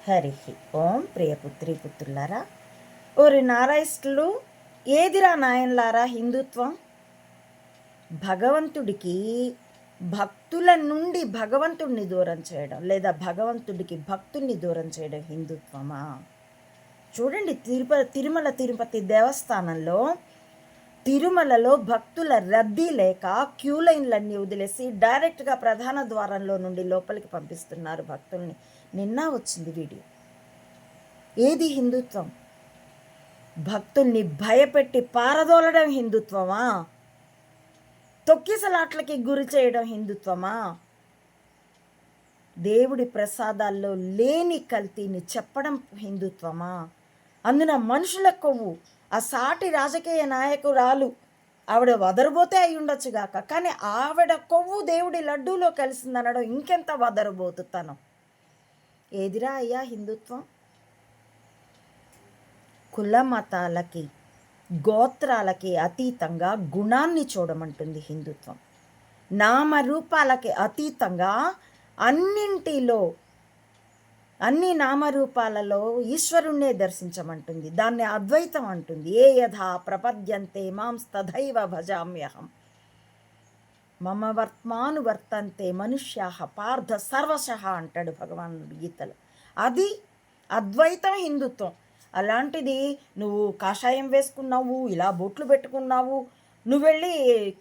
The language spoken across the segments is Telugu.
హరి ఓం ప్రియపుత్రి పుత్రులారా, ఓరి నారాయిస్టులు, ఏదిరా నాయన్లారా హిందుత్వం? భగవంతుడికి భక్తుల నుండి భగవంతుడిని దూరం చేయడం, లేదా భగవంతుడికి భక్తుల్ని దూరం చేయడం హిందుత్వమా? చూడండి, తిరుమల తిరుపతి దేవస్థానంలో తిరుమలలో భక్తుల రద్దీ లేక క్యూ లైన్లన్నీ వదిలేసి డైరెక్ట్గా ప్రధాన ద్వారంలో నుండి లోపలికి పంపిస్తున్నారు భక్తుల్ని. నిన్న వచ్చింది వీడియో. ఏది హిందుత్వం? భక్తుల్ని భయపెట్టి పారదోలడం హిందుత్వమా? తొక్కిసలాట్లకి గురి చేయడం హిందుత్వమా? దేవుడి ప్రసాదాల్లో లేని కల్తీని చెప్పడం హిందుత్వమా? అందున మనుషుల కొవ్వు, ఆ సాటి రాజకీయ నాయకురాలు ఆవిడ వదరబోతే అయి ఉండొచ్చుగాక, కానీ ఆవిడ కొవ్వు దేవుడి లడ్డూలో కలిసిందనడం ఇంకెంత వదరబోతుతాను. ఏదిరా అయ్యా హిందుత్వం? కుల మతాలకి గోత్రాలకి అతీతంగా గుణాన్ని చూడమంటుంది హిందుత్వం. నామరూపాలకి అతీతంగా అన్ని నామరూపాలలో ఈశ్వరుణ్ణే దర్శించమంటుంది. దాన్ని అద్వైతం అంటుంది. ఏ యథా ప్రపద్యంతే మాంస్తథైవ భజామ్యహం మమ వర్త్మానువర్తంతే మనుష్యాః పార్థ సర్వశః అంటాడు భగవానుడు గీతలో. అది అద్వైతం హిందుత్వం. అలాంటిది నువ్వు కాషాయం వేసుకున్నావు, ఇలా బొట్లు పెట్టుకున్నావు, నువ్వు వెళ్ళి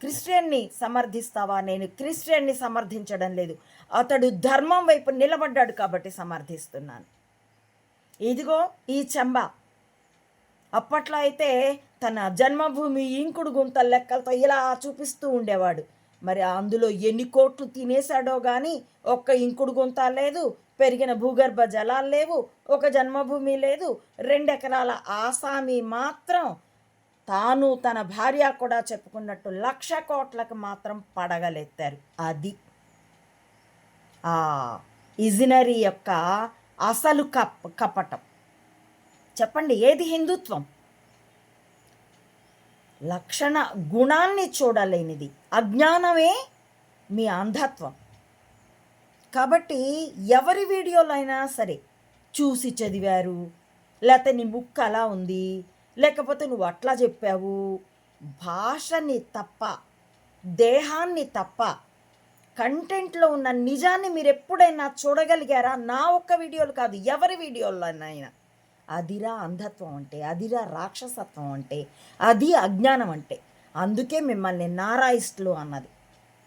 క్రిస్టియన్ని సమర్థిస్తావా? నేను క్రిస్టియన్ని సమర్థించడం లేదు, అతడు ధర్మం వైపు నిలబడ్డాడు కాబట్టి సమర్థిస్తున్నాను. ఇదిగో ఈ చెంబ అప్పట్లో అయితే తన జన్మభూమి ఇంకుడు గుంతల లెక్కలతో ఇలా చూపిస్తూ ఉండేవాడు. మరి అందులో ఎన్ని కోట్లు తినేశాడో కానీ ఒక్క ఇంకుడు గుంత లేదు, పెరిగిన భూగర్భ జలాలు లేవు, ఒక జన్మభూమి లేదు. 2 ఎకరాల ఆసామి మాత్రం తాను తన భార్య కూడా చెప్పుకున్నట్టు 1,00,000 కోట్లకు మాత్రం పడగలెత్తారు. అది ఆ ఇజనరీ యొక్క అసలు కపటం. చెప్పండి, ఏది హిందుత్వం? లక్షణ గుణాన్ని చూడలేనిది అజ్ఞానమే మీ అంధత్వం. కాబట్టి ఎవరి వీడియోలైనా సరే చూసి చదివారు, లేకపోతే నీ ముక్కు అలా ఉంది, లేకపోతే నువ్వు అట్లా చెప్పావు, భాషని తప్ప దేహాన్ని తప్ప కంటెంట్లో ఉన్న నిజాన్ని మీరు ఎప్పుడైనా చూడగలిగారా? నా ఒక్క వీడియోలు కాదు, ఎవరి వీడియోలోనైనా. అదిరా అంధత్వం అంటే, అదిరా రాక్షసత్వం అంటే, అది అజ్ఞానం అంటే. అందుకే మిమ్మల్ని నారాయిస్టులు అన్నది.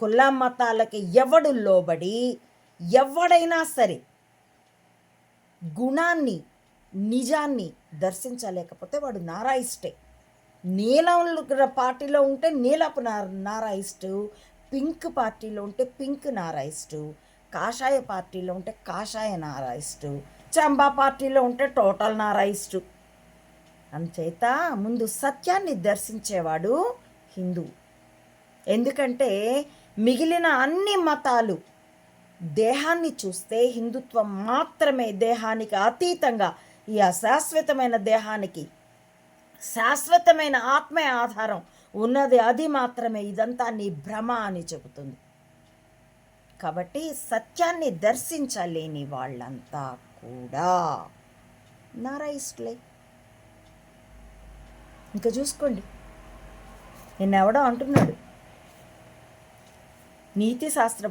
కుల మతాలకి ఎవడు లోబడి ఎవడైనా సరే గుణాన్ని నిజాన్ని దర్శించలేకపోతే వాడు నారాయిస్టే. నీలం పార్టీలో ఉంటే నీలపు నారాయిస్టు, పింక్ పార్టీలో ఉంటే పింక్ నారాయిస్టు, కాషాయ పార్టీలో ఉంటే కాషాయ నారాయిస్టు, చంబా పార్టీలో ఉంటే టోటల్ నారాయిస్టు. అంచేత ముందు సత్యాన్ని దర్శించేవాడు హిందూ. ఎందుకంటే మిగిలిన అన్ని మతాలు దేహాన్ని చూస్తే, హిందుత్వం మాత్రమే దేహానికి అతీతంగా ఈ అశాశ్వతమైన దేహానికి శాశ్వతమైన ఆత్మే ఆధారం ఉన్నది, అది మాత్రమే ఇదంతా నీ భ్రమ అని చెబుతుంది. కాబట్టి సత్యాన్ని దర్శించలేని వాళ్ళంతా కూడా నారాయిస్టులే. ఇంకా చూసుకోండి, నిన్నెవడో అంటున్నాడు నీతి శాస్త్ర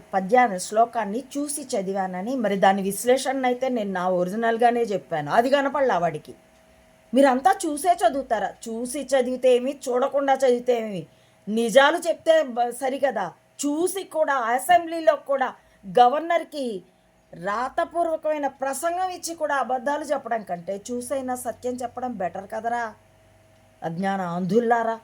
శ్లోకాన్ని చూసి చదివానని. మరి దాని విశ్లేషణ అయితే నేను నా ఒరిజినల్గానే చెప్పాను, అది కనపడలా వాడికి. మీరంతా చూసే చదువుతారా? చూసి చదివితే ఏమి, చూడకుండా చదివితే ఏమి? నిజాలు చెప్తే సరికదా. చూసి కూడా అసెంబ్లీలో కూడా గవర్నర్కి రాతపూర్వకమైన ప్రసంగం ఇచ్చి కూడా అబద్ధాలు చెప్పడం కంటే చూసైనా సత్యం చెప్పడం బెటర్ కదరా అజ్ఞాన అంధుల్లారా.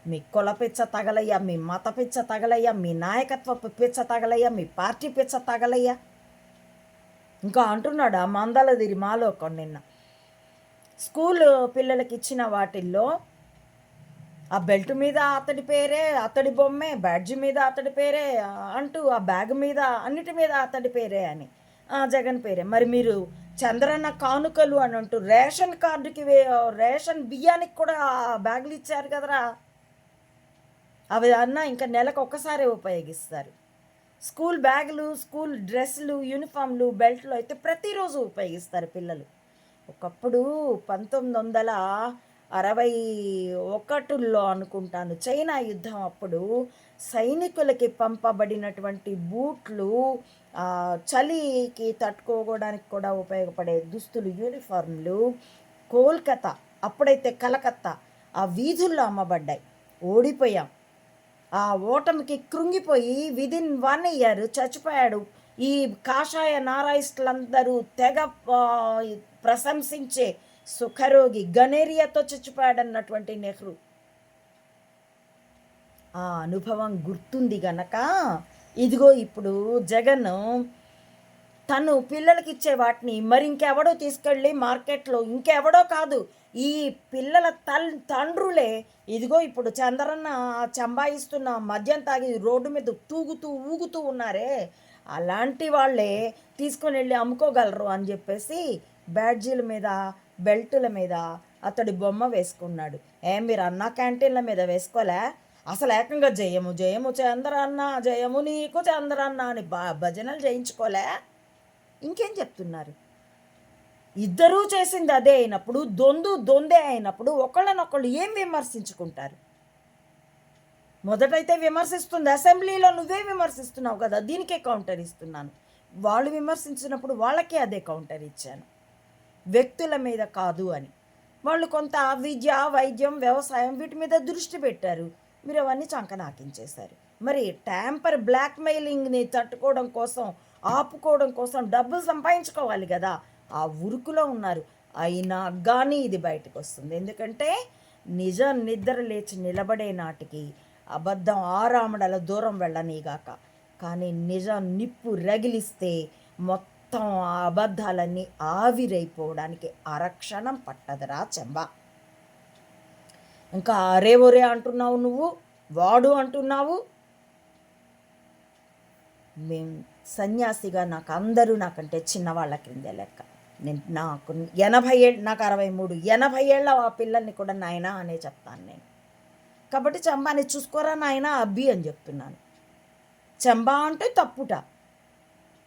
మీ కుల పిచ్చ తగలయ్యా, మీ మత పిచ్చ తగలయ్యా, మీ నాయకత్వపు పిచ్చ తగలయ్యా, మీ పార్టీ పిచ్చ తగలయ్యా. ఇంకా అంటున్నాడు ఆ మందలదిరి మాలో నిన్న స్కూల్ పిల్లలకి ఇచ్చిన వాటిల్లో ఆ బెల్ట్ మీద అతడి పేరే, అతడి బొమ్మే, బ్యాడ్జి మీద అతడి పేరే అంటూ, ఆ బ్యాగ్ మీద అన్నిటి మీద అతడి పేరే అని జగన్ పేరే. మరి మీరు చంద్రన్న కానుకలు అని అంటూ రేషన్ కార్డుకి రేషన్ బియ్యానికి కూడా బ్యాగులు ఇచ్చారు కదరా. అవి అన్న ఇంకా నెలకు ఒక్కసారే ఉపయోగిస్తారు. స్కూల్ బ్యాగులు, స్కూల్ డ్రెస్సులు, యూనిఫామ్లు, బెల్ట్లు అయితే ప్రతిరోజు ఉపయోగిస్తారు పిల్లలు. ఒకప్పుడు 1961లో అనుకుంటాను, చైనా యుద్ధం అప్పుడు సైనికులకి పంపబడినటువంటి బూట్లు, చలికి తట్టుకోవడానికి కూడా ఉపయోగపడే దుస్తులు, యూనిఫార్మ్లు కోల్కతా, అప్పుడైతే కలకత్తా, ఆ వీధుల్లో అమ్మబడ్డాయి. ఓడిపోయాం. ఆ ఓటమికి కృంగిపోయి విదిన్ 1 ఇయర్ చచ్చిపోయాడు. ఈ కాషాయ నారాయిస్టులందరూ తెగ ప్రశంసించే సుఖరోగి గనేరియాతో చచ్చిపోయాడన్నటువంటి నెహ్రూ. ఆ అనుభవం గుర్తుంది గనక ఇదిగో ఇప్పుడు జగన్ తను పిల్లలకి ఇచ్చే వాటిని మరి ఇంకెవడో తీసుకెళ్ళి మార్కెట్లో, ఇంకెవడో కాదు, ఈ పిల్లల తండ్రులే ఇదిగో ఇప్పుడు చంద్రన్న చంబాయిస్తున్న మద్యం తాగి రోడ్డు మీద తూగుతూ ఊగుతూ ఉన్నారే, అలాంటి వాళ్ళే తీసుకొని వెళ్ళి అమ్ముకోగలరు అని చెప్పేసి బ్యాడ్జీల మీద, బెల్టుల మీద అతడి బొమ్మ వేసుకున్నాడు. మీరు అన్న క్యాంటీన్ల మీద వేసుకోలే? అసలు ఏకంగా జయము జయము చంద్రన్న, జయము నీకు చంద్రన్న అని భజనలు చేయించుకోలే? ఇంకేం చెప్తున్నారు? ఇద్దరూ చేసింది అదే అయినప్పుడు, దొందే అయినప్పుడు ఒకళ్ళనొకళ్ళు ఏం విమర్శించుకుంటారు? మొదటైతే విమర్శిస్తుంది, అసెంబ్లీలో నువ్వే విమర్శిస్తున్నావు కదా, దీనికే కౌంటర్ ఇస్తున్నాను. వాళ్ళు విమర్శించినప్పుడు వాళ్ళకే అదే కౌంటర్ ఇచ్చాను, వ్యక్తుల మీద కాదు అని. వాళ్ళు కొంత విద్య, వైద్యం, వ్యవసాయం వీటి మీద దృష్టి పెట్టారు, మీరు అవన్నీ చంకనాకించేశారు. మరి ట్యాంపర్ బ్లాక్మెయిలింగ్ని తట్టుకోవడం కోసం, ఆపుకోవడం కోసం డబ్బులు సంపాదించుకోవాలి కదా, ఆ ఉరుకులో ఉన్నారు. అయినా కానీ ఇది బయటకు వస్తుంది. ఎందుకంటే నిజం నిద్ర లేచి నిలబడే నాటికి అబద్ధం ఆరామడల దూరం వెళ్ళనీగాక, కానీ నిజం నిప్పు రగిలిస్తే మొత్తం ఆ అబద్ధాలన్నీ ఆవిరైపోవడానికి అరక్షణం పట్టదురా చెంబా. ఇంకా అరే ఒరే అంటున్నావు, నువ్వు వాడు అంటున్నావు. మేము సన్యాసిగా నాకు అందరూ నాకంటే చిన్నవాళ్ళ క్రిందే లెక్క. నాకు 80 ఏళ్ళు, నాకు 63, 80 ఏళ్ళ ఆ పిల్లల్ని కూడా నాయనా అనే చెప్తాను నేను. కాబట్టి చెంబాని చూసుకోరా నాయనా అబ్బి అని చెప్తున్నాను. చెంబా అంటే తప్పుట,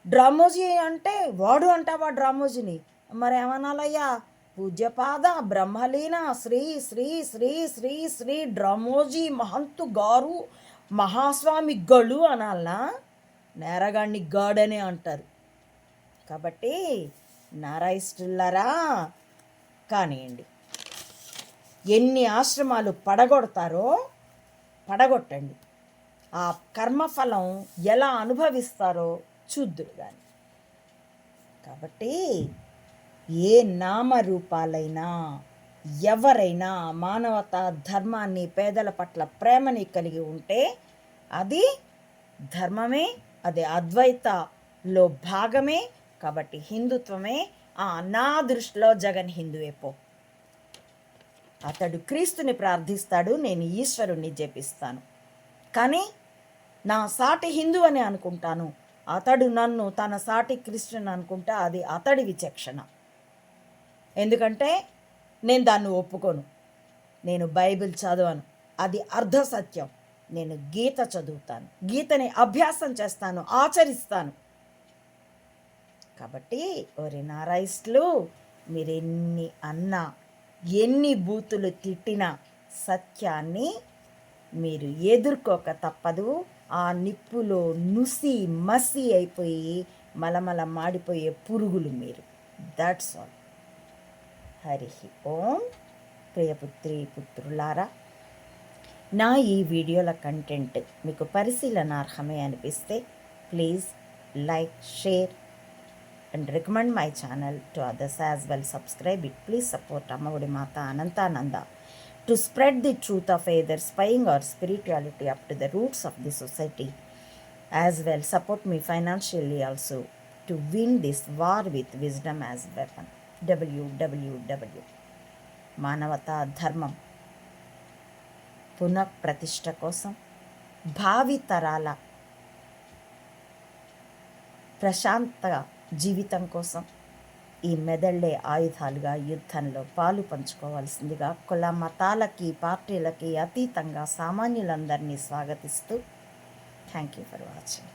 డ్రామోజీ అంటే వాడు అంటావా డ్రామోజీని? మరేమనాలయ్యా? పూజ్యపాద బ్రహ్మలీన శ్రీ శ్రీ శ్రీ శ్రీ శ్రీ డ్రామోజీ మహంతు గారు మహాస్వామి గడు అనాలనా? నేరగాడిని గాడనే అంటారు. కాబట్టి నారాయిస్టులారా కానివ్వండి, ఎన్ని ఆశ్రమాలు పడగొడతారో పడగొట్టండి, ఆ కర్మఫలం ఎలా అనుభవిస్తారో చూద్దురు కానీ. కాబట్టి ఏ నామరూపాలైనా, ఎవరైనా మానవతా ధర్మాన్ని, పేదల పట్ల ప్రేమని కలిగి ఉంటే అది ధర్మమే, అది అద్వైతలో భాగమే. కాబట్టి హిందుత్వమే. నా దృష్టిలో జగన్ హిందువే పో. అతడు క్రీస్తుని ప్రార్థిస్తాడు, నేను ఈశ్వరుణ్ణి జపిస్తాను. కానీ నా సాటి హిందూ అని అనుకుంటాను, అతడు నన్ను తన సాటి క్రిస్టియన్ అనుకుంటా, అది అతడి విచక్షణ. ఎందుకంటే నేను దాన్ని ఒప్పుకోను. నేను బైబిల్ చదవను, అది అర్ధ సత్యం. నేను గీత చదువుతాను, గీతని అభ్యాసం చేస్తాను, ఆచరిస్తాను. కాబట్టి ఓరి నారాయిస్టులు, మీరు ఎన్ని అన్నా, ఎన్ని బూతులు తిట్టినా సత్యాన్ని మీరు ఎదుర్కోక తప్పదు. ఆ నిప్పులో నుసి మసి అయిపోయి మలమల మాడిపోయే పురుగులు మీరు. That's all. హరి ఓం. ప్రియపుత్రి పుత్రులారా, నా ఈ వీడియోల కంటెంట్ మీకు పరిశీలనార్హమే అనిపిస్తే please like, share and recommend my channel to others as well. Subscribe it. Please support Amma Mata Anantananda to spread the truth of either spying or spirituality up to the roots of the society. As well, support me financially also to win this war with wisdom as weapon. www. మానవతా ధర్మం పునఃప్రతిష్ఠ కోసం, భావితరాల ప్రశాంత జీవితం కోసం ఈ మెదళ్లే ఆయుధాలుగా యుద్ధంలో పాలు పంచుకోవాల్సిందిగా కుల మతాలకి, పార్టీలకి అతీతంగా సామాన్యులందరినీ స్వాగతిస్తూ థ్యాంక్ యూ ఫర్ వాచింగ్.